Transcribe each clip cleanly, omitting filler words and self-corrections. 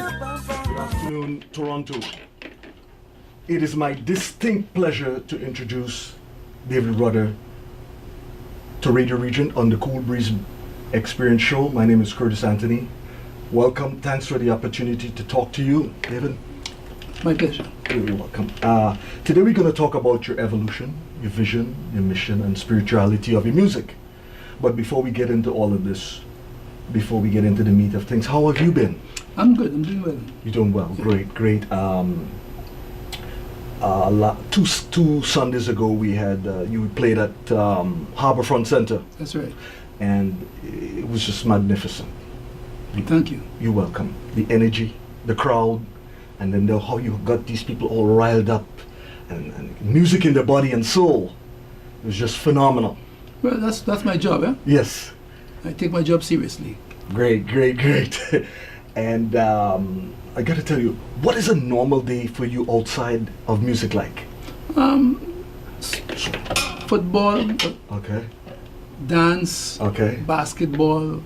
Afternoon, Toronto. It is my distinct pleasure to introduce David Rudder to Radioregent on the Koolbreeze Experience Show. My name is Curtis Anthony. Welcome. Thanks for the opportunity to talk to you, David. My pleasure. You're welcome. Today we're going to talk about your evolution, your vision, your mission, and spirituality of your music. But before we get into all of this, before we get into the meat of things, how have you been? I'm good. I'm doing well. You're doing well. Yeah. Great, great. Two Sundays ago, we had you played at Harbourfront Centre, That's right. and it was just magnificent. Thank you. You're welcome. The energy, the crowd, and then how you got these people all riled up, and music in their body and soul. It was just phenomenal. Well, that's my job, eh? Yes. I take my job seriously. Great, great, great. And I got to tell you, what is a normal day for you outside of music like? Football, Okay. dance, Okay. basketball,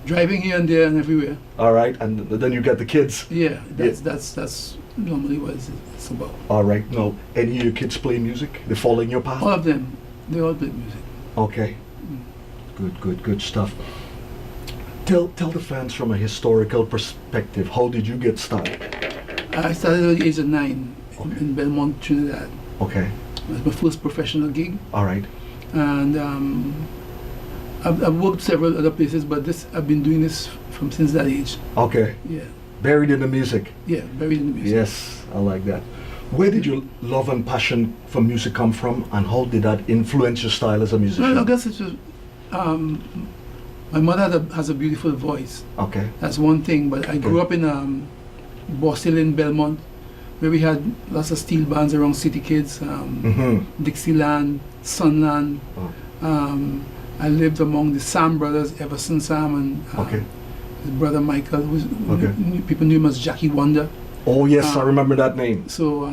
driving here and there and everywhere. All right. And then you got the kids. Yeah, that's normally what it's about. All right. Now, any of your kids play music? They follow in your path? All of them, they all play music. Okay. Good stuff. Tell the fans from a historical perspective, how did you get started? I started at the age of 9 Okay. in Belmont, Trinidad. Okay. It was my first professional gig. All right. And I've worked several other places, but I've been doing this since that age. Okay. Yeah, Buried in the music. yeah, buried in the music. Yes, I like that. Where did your love and passion for music come from, and how did that influence your style as a musician? Well, I guess it was. My mother has a beautiful voice. Okay. That's one thing. But I grew up in Boston in Belmont, where we had lots of steel bands around City Kids, Dixieland, Sunland. Oh. I lived among the Sam brothers, Everson Sam and Okay. his brother Michael, who Okay. people knew him as Jackie Wonder. Oh yes, I remember that name. So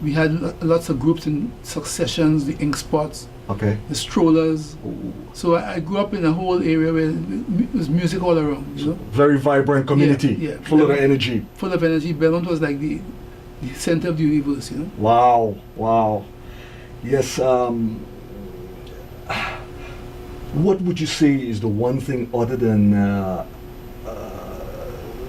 we had lots of groups in Successions, the Ink Spots, Okay. the Strollers. Ooh. So I grew up in a whole area where it was music all around, you know, Very vibrant community, Yeah. full of energy. full of energy. Belmont was like the center of the universe, you know. Wow, wow. Yes. What would you say is the one thing other than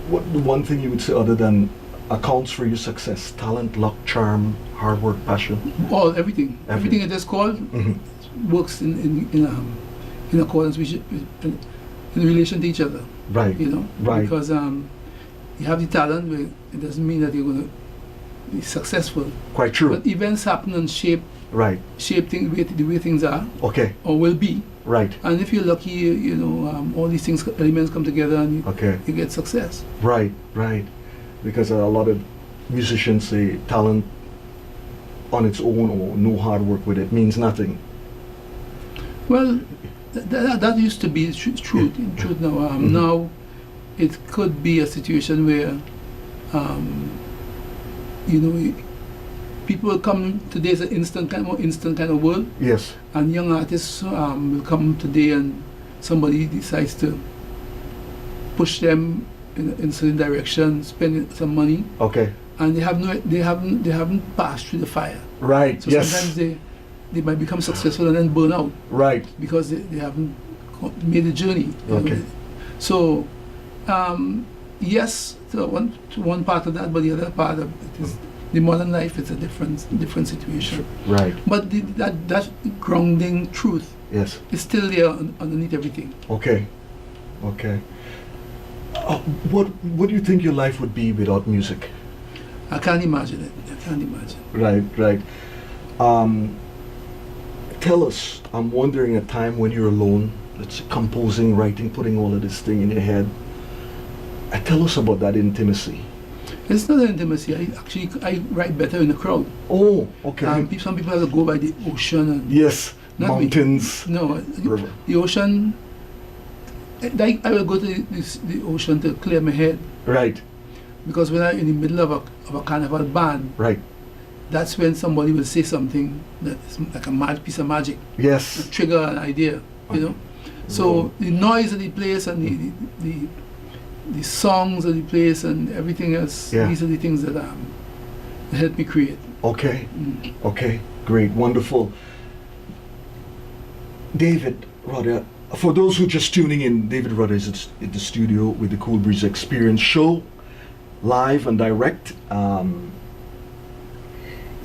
what the one thing you would say other than accounts for your success? Talent, luck, charm, hard work, passion. Everything it is called Mhm. works in accordance with in relation to each other, Right. you know. Right. Because you have the talent, but it doesn't mean that you're going to be successful. Quite true. But events happen and shape Right. things the way things are Okay. or will be. Right. And if you're lucky, you know, all these elements come together and Okay. you get success. Right. Right. Because a lot of musicians say talent on its own or no hard work with it means nothing. Well, that used to be truth. In truth, now Mhm. now it could be a situation where, you know, people will come. Today's an more instant kind of world, Yes. and young artists will come today, and somebody decides to push them in a certain direction, spend some money, Okay. and they haven't passed through the fire. Right. So Yes. sometimes they might become successful and then burn out Right. because they haven't made the journey. you know. Okay. So yes, to one part of that, but the other part of it is the modern life. It's a different situation. Right. But that grounding truth Yes. is still there underneath everything. Okay. Okay. What do you think your life would be without music? I can't imagine it. I can't imagine. Right. Right. Tell us. I'm wondering a time when you're alone. Let's say composing, writing, putting all of this thing in your head. Tell us about that intimacy. It's not an intimacy. I write better in the crowd. Oh, okay. Some people have to go by the ocean and Yes, not me. mountains, No, river. the ocean like I will go to the ocean to clear my head, Right. because when I'm in the middle of a carnival band, Right. that's when somebody will say something that is like a piece of magic, Yes. trigger an idea, you know. So the noise of the place and the songs of the place and everything else, Yeah. these are the things that help me create. Okay. Mm. Okay. Great. Wonderful. David Rudder. For those who are just tuning in, David Rudder is in the studio with the Koolbreeze Experience show, live and direct.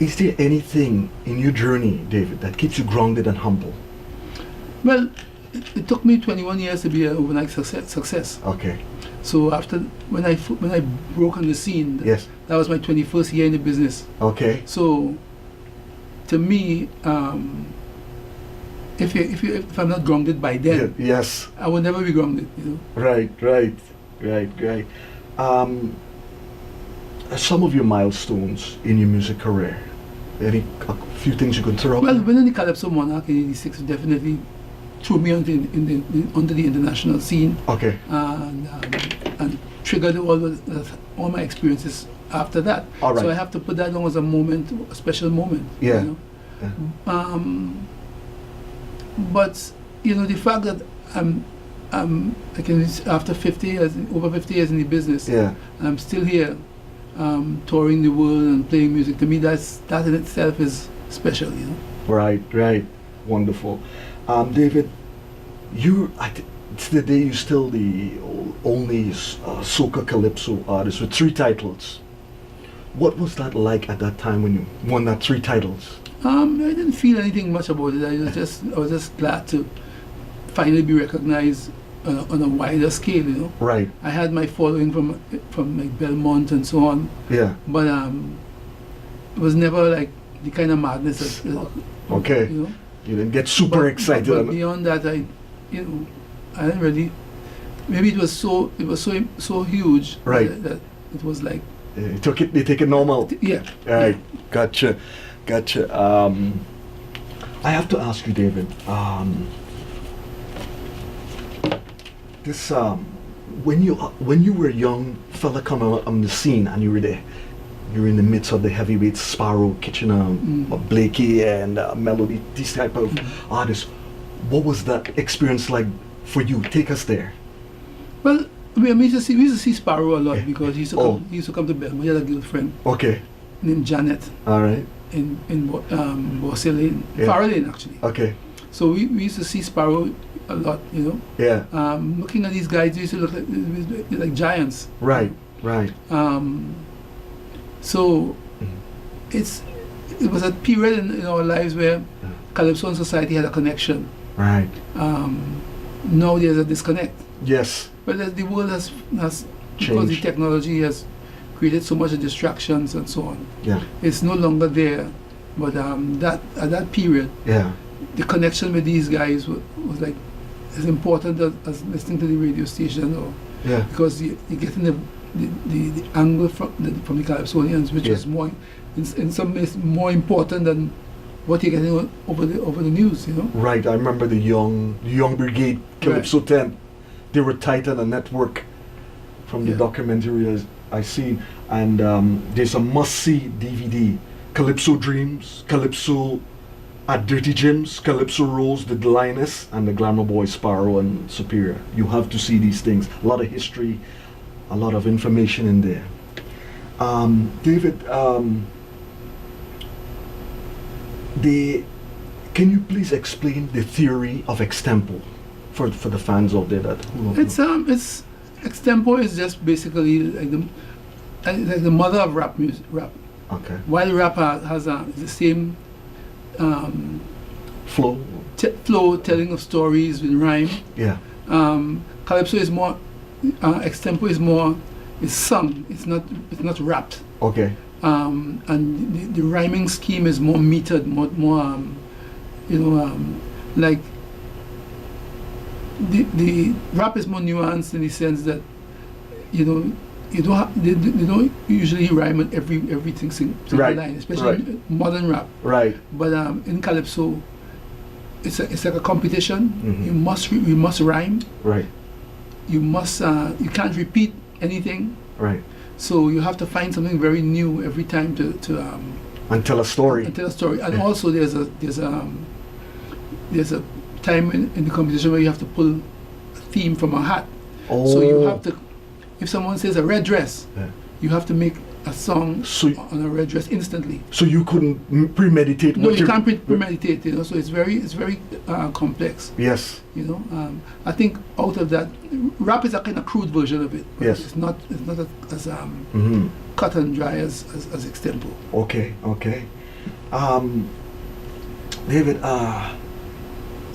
Is there anything in your journey, David, that keeps you grounded and humble? Well, it took me 21 years to be an overnight success. Okay. So after when I broke on the scene, Yes. that was my 21st year in the business. Okay. So to me, if I'm not grounded by then, Yes. I will never be grounded. You know. Right. Some of your milestones in your music career. A few things you could throw out? Well, when the Calypso Monarch in '86 definitely threw me onto the international scene, Okay. and triggered all my experiences after that. All right. So I have to put that on as a moment, a special moment. Yeah. You know? But you know, the fact that I can after 50 years, over 50 years in the business, Yeah. and I'm still here, touring the world and playing music. To me, that in itself is special. You know. Right. Wonderful. David, today you're still the only soca calypso artist with 3 titles. What was that like at that time when you won that 3 titles? I didn't feel anything much about it. I was just glad to finally be recognized on a wider scale. You know. Right. I had my following from like Belmont and so on, Yeah. but it was never like the kind of madness that Okay. you know. You didn't get super excited. But beyond that, I didn't really. Maybe it was so huge, Right. that it was like, They take it normal. yeah. Right. Gotcha. I have to ask you, David. This when you were a young fella coming on the scene and you were there, you were in the midst of the heavyweight Sparrow, Kitchener, Blakey, and Melody, these type of artists. What was that experience like for you? Take us there. Well, we used to see Sparrow a lot, Yeah. because he used to come to Belmont. He had a girlfriend Okay. named Janet All right. in Bossy Lane, Yeah. Farrow Lane actually. Okay. So we used to see Sparrow a lot, you know. Yeah. Looking at these guys, they used to look like giants. Right. So it was a period in our lives where Calypso and society had a connection. Right. Now there's a disconnect. Yes. But as the world has because the Changed. technology has created so much of distractions and so on, Yeah. it's no longer there. But at that period, Yeah. the connection with these guys was like as important as listening to the radio station, or Yeah. because you're getting the angle from the Calypsonians, which Yeah. is more in some ways more important than what you're getting over the news, you know. Right. I remember the young brigade Calypso 10. They were tight on a network from the Yeah. documentary I seen, and there's a must-see DVD: Calypso Dreams, Calypso at Dirty Gyms, Calypso Rose, The Lioness, and the Glamour Boy Sparrow and Superior. You have to see these things. A lot of history, a lot of information in there. David, can you please explain the theory of extempo for the fans out there that who don't know? It's extempo is just basically like the mother of rap music. Okay. While rap has the same Flow. flow, telling of stories with rhyme. Yeah. Calypso is more, extempo is more, it's sung. It's not rapped. Okay. And the rhyming scheme is more metered, more like the rap is more nuanced in the sense that they don't usually rhyme on everything single Right, line, especially right. in modern rap. Right. But in Calypso, it's like a competition. Mhm. You must rhyme, Right. you must you can't repeat anything. Right. So you have to find something very new every time to And tell a story. and tell a story. And Yeah. also there's a time in the competition where you have to pull a theme from a hat. Oh. So you have to, if someone says a red dress, Yeah. you have to make a song So- on a red dress instantly. So you couldn't premeditate No, what you can't premeditate. You know, so it's very complex. Yes. You know, I think out of that, rap is a kind of crude version of it. But Yes. it's not as Mm-hmm. cut and dry as extempo. Okay, okay. David,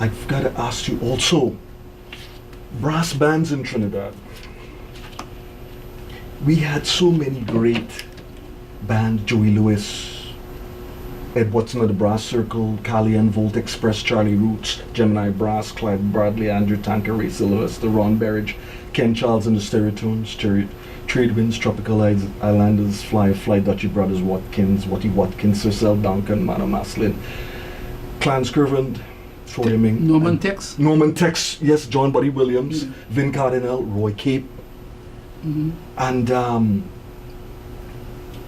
I've got to ask you also, brass bands in Trinidad. We had so many great bands, Joey Lewis, Ed Watson of the Brass Circle, Cali and Volt Express, Charlie Roots, Gemini Brass, Clyde Bradley, Andrew Tanker, Ray Sylvester, Ron Berridge, Ken Charles and the Stereotones, Trade Winds, Tropical Islanders, Fly, Dutchy Brothers, Watty Watkins, Cecil Duncan, Mano Maslin, Clarence Curvin, Troy Ming, Norman Tex. Norman Tex, yes, John Buddy Williams, Yeah. Vin Cardinal, Roy Cape, Mm-hmm. and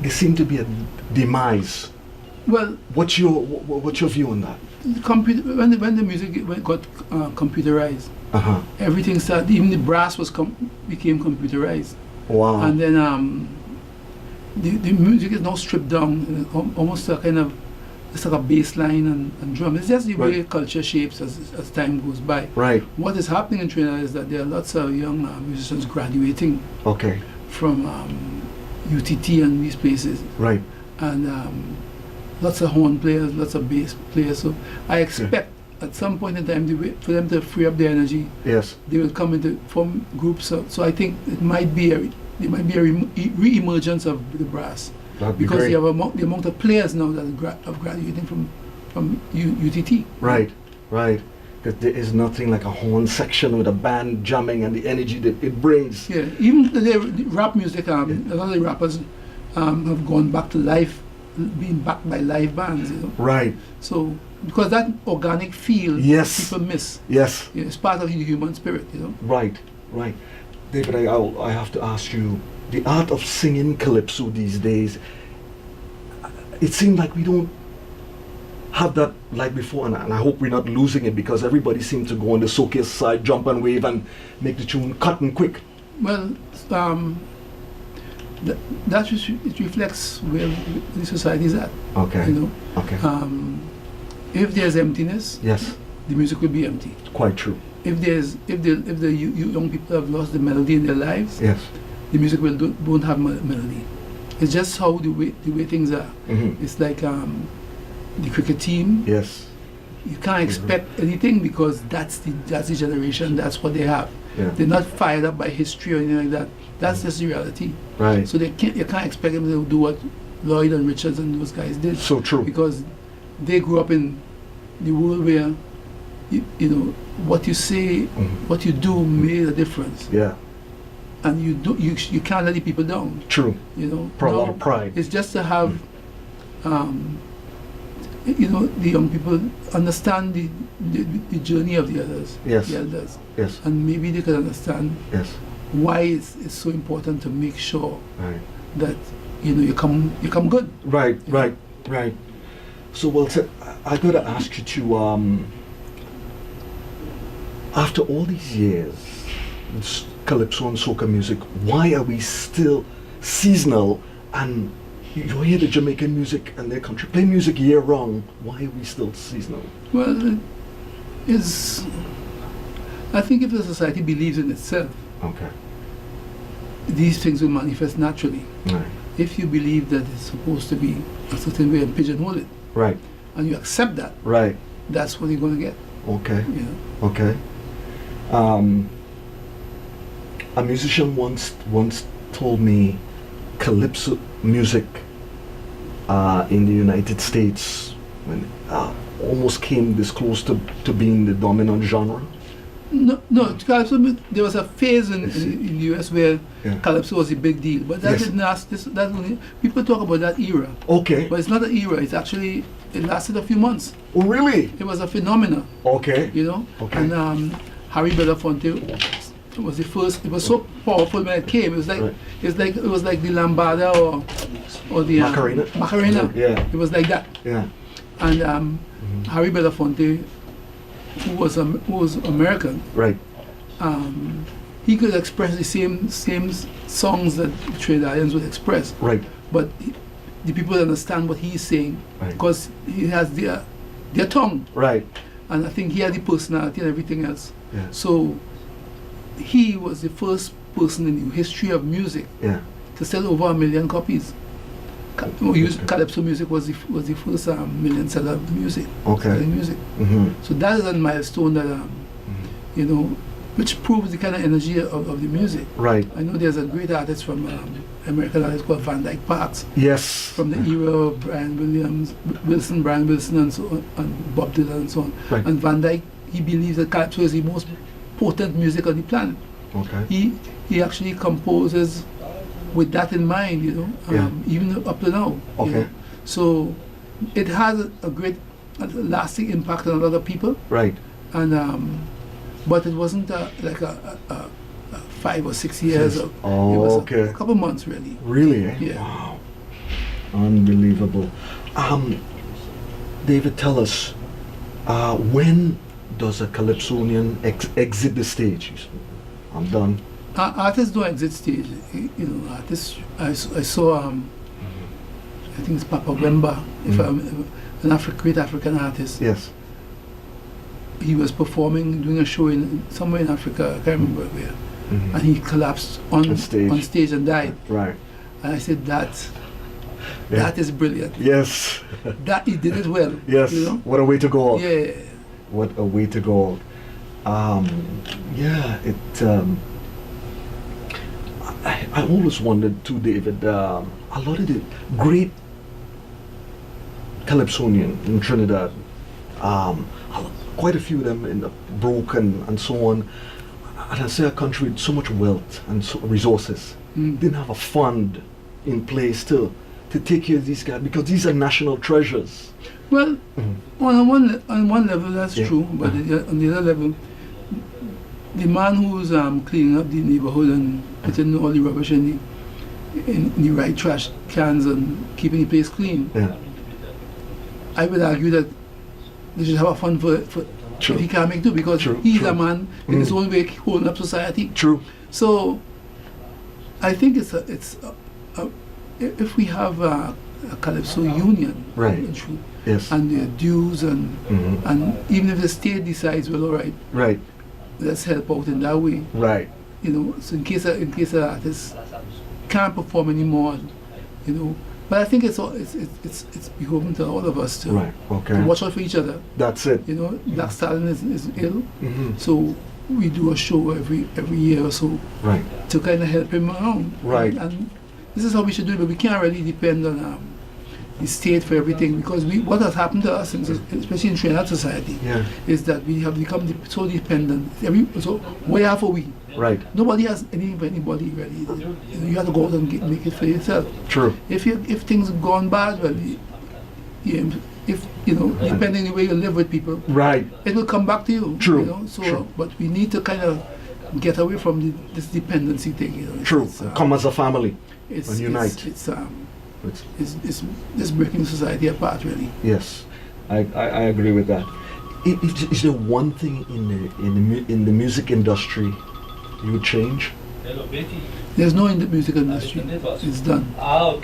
there seemed to be a demise. Well, What's your view on that? when the music got computerized, everything started. Even the brass became computerized, Wow. and then the music is now stripped down, almost a kind of, it's like a bass line and drum. It's just the way Right. culture shapes as time goes by. Right. What is happening in Trinidad is that there are lots of young musicians graduating Okay. from UTT and these places, Right. and lots of horn players, lots of bass players. So I expect at some point in time for them to free up their energy, Yes. they will come into form groups. So I think there might be a re-emergence of the brass, That'd be because great. you have the amount of players now that are graduating from UTT. Right. Right. Because there is nothing like a horn section with a band jamming and the energy that it brings. Yeah, even the rap music, a lot of the rappers have gone back to life, being backed by live bands. You know? Right. So because that organic feel, Yes. people miss. Yes. You know, it's part of the human spirit. You know. Right. Right. David, I have to ask you, the art of singing calypso these days, it seems like we don't have that like before, and I hope we're not losing it, because everybody seems to go on the soca side, jump and wave and make the tune cut and quick. Well, it reflects where the society is at. Okay. You know, Okay. if there's emptiness, Yes. the music will be empty. Quite true. If the young people have lost the melody in their lives, Yes. the music won't have melody. It's just how the way things are. Mm-hmm. It's like the cricket team. Yes. You can't expect anything, because that's the generation. That's what they have. Yeah. They're not fired up by history or anything like that. That's just the reality. Right. So you can't expect them to do what Lloyd and Richards and those guys did, So true. because they grew up in the world where you know what you say, Mhm. what you do made a difference, Yeah. and you can't let the people down. True. You know, A lot Now, of pride. it's just to have, you know, the young people understand the journey of the others, Yes. the elders, Yes. and maybe they can understand Yes. why it's so important to make sure Right. that you come good. Right. Right. Right. So, well, I got to ask you to, after all these years, it's calypso and soca music, why are we still seasonal? And you hear the Jamaican music and their country play music year round. Why are we still seasonal? Well, I think if the society believes in itself, Okay. these things will manifest naturally. Right. If you believe that it's supposed to be a certain way and pigeonhole it, Right. and you accept that, Right. that's what you're going to get. Okay. You know? Okay. A musician once told me calypso music in the United States almost came this close to being the dominant genre. No, calypso. There was a phase in the US where Yeah. calypso was a big deal, but that Yes. didn't last. That only, people talk about that era, Okay. but it's not an era. It lasted a few months. Oh, really? It was a phenomenon, Okay. you know. Okay. And Harry Belafonte was the first. It was so powerful when it came. It was like Right. it was like the lambada or the Macarena. Macarena. Yeah. It was like that. Yeah. And Harry Belafonte, who was American, Right. he could express the same songs that Trinidadians would express, Right. but the people understand what he's saying Right. because he has their tongue, Right. and I think he had the personality and everything else. Yeah. So he was the first person in the history of music Yeah. to sell over 1 million copies. Calypso music was the first million seller music. Okay. Selling music. Mm-hmm. So that is a milestone that you know, which proves the kind of energy of the music. Right. I know there's a great artist from American artist called Van Dyke Parks, Yes. from the era of Brian Wilson, and so on, and Bob Dylan and so on. Right. And Van Dyke, he believes that calypso is the most potent music on the planet. Okay. He actually composes with that in mind, you know, even up to now. You Okay. know. So it has a great lasting impact on a lot of people. Right. And but it wasn't like a 5 or 6 years. Yes. It Oh, was okay. a couple months really. Really? Eh? Yeah. Wow. Unbelievable. David, tell us, when does a Calypsonian exit the stage? I'm done. Artists don't exit stage. You know, artists. I saw. I think it's Papa Wemba, an great African artist. Yes. He was performing, doing a show in somewhere in Africa. I can't remember where. Mm-hmm. And he collapsed on stage and died. Right. And I said, that is brilliant. Yes. That he did it well. Yes. You know? What a way to go out. Yeah. What a way to go out. Yeah. I always wondered too, David. A lot of the great Calypsonian in Trinidad, quite a few of them broke and so on. And I say a country with so much wealth and resources didn't have a fund in place to take care of these guys, because these are national treasures. Well, on one level that's true, but on the other level, the man who's cleaning up the neighborhood and putting all the rubbish in the right trash cans and keeping the place clean, I would argue that they should have a fund for True. he can't make do, because he's a man in his own way holding up society. True. So I think if we have a Calypso union, Right. in truth, Yes. and their dues and even if the state decides, well, all right, Right. let's help out in that way. Right. You know, so in case an artist can't perform anymore, you know. But I think it's beholden to all of us to, Right. Okay. to watch out for each other. That's it. You know, Black Stallion is ill, Mm-hmm. so we do a show every year or so Right. to kind of help him around. Right. And this is how we should do it, but we can't really depend on the state for everything, because what has happened to us, especially in Trinidad society, is that we have become so dependent. So where are we? Right. Nobody has anything for anybody really. You have to go out and make it for yourself. True. If things have gone bad, well, if you know, depending on the way you live with people, Right. it will come back to you. True. You know? So, True. but we need to kind of get away from this dependency thing. You know? True. Come as a family It's and unite. It's breaking society apart, really. Yes, I agree with that. Is there one thing in the music industry you would change? There's no in the music industry. It's done.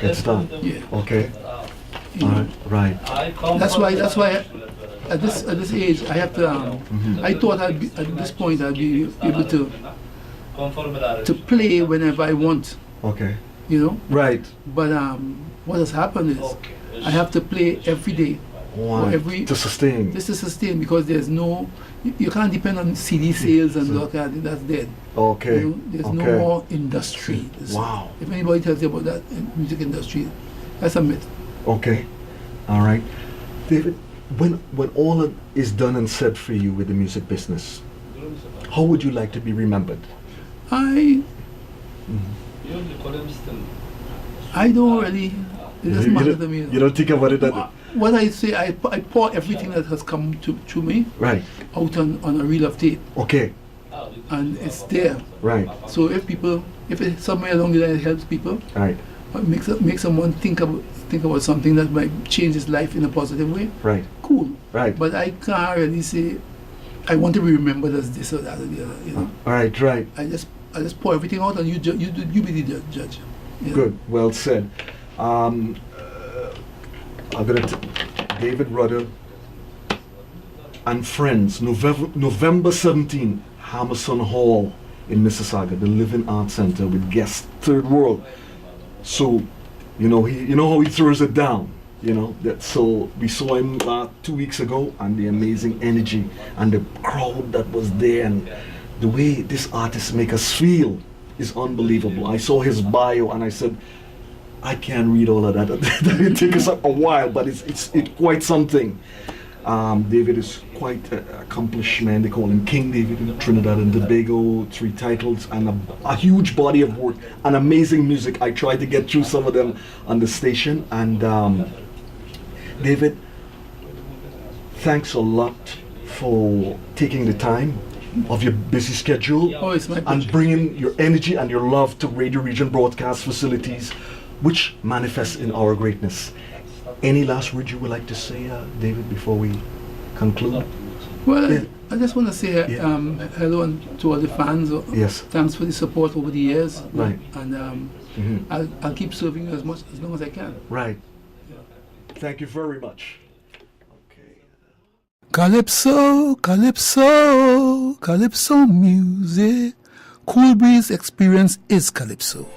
It's done. Yeah. Okay. You know, Right. That's why at this age I have to. I thought at this point I'd be able to play whenever I want. Okay. You know. Right. But what has happened is I have to play every day. Wow. To sustain. Just to sustain, because there's no, you can't depend on CD sales and all that. That's dead. Okay. You know, there's no more industry. Wow. If anybody tells you about that music industry, that's a myth. Okay. All right. David, when all is done and said for you with the music business, how would you like to be remembered? I don't really. It doesn't matter to me. You don't think about it that. What I say, I pour everything that has come to me Right. out on a reel of tape. Okay. and it's there. Right. So if it's somewhere along the line it helps people, Right. or makes someone think about something that might change his life in a positive way, Right. cool. Right. But I can't really say I want to be remembered as this or that or the other. You know, Right. Right. I just pour everything out and you be the judge. You know? Good. Well said. I'm gonna David Rudder and friends. November 17, Hammerson Hall in Mississauga, the Living Arts Center with guests, Third World. So, you know how he throws it down. So we saw him 2 weeks ago, and the amazing energy and the crowd that was there, and the way this artist make us feel is unbelievable. I saw his bio and I said, I can't read all of that. It takes us a while, but it's quite something. David is quite an accomplished man. They call him King David in Trinidad and Tobago, 3 titles, and a huge body of work and amazing music. I tried to get through some of them on the station. And David, thanks a lot for taking the time of your busy schedule It's my pleasure. and bringing your energy and your love to Radio Region broadcast facilities, which manifests in our greatness. Any last words you would like to say, David, before we conclude? Well, Yeah. I just want to say hello to all the fans. Yes. Thanks for the support over the years. Right. And I'll keep serving you as long as I can. Right. Thank you very much. Okay. Calypso, calypso, calypso music. Koolbreeze experience is calypso.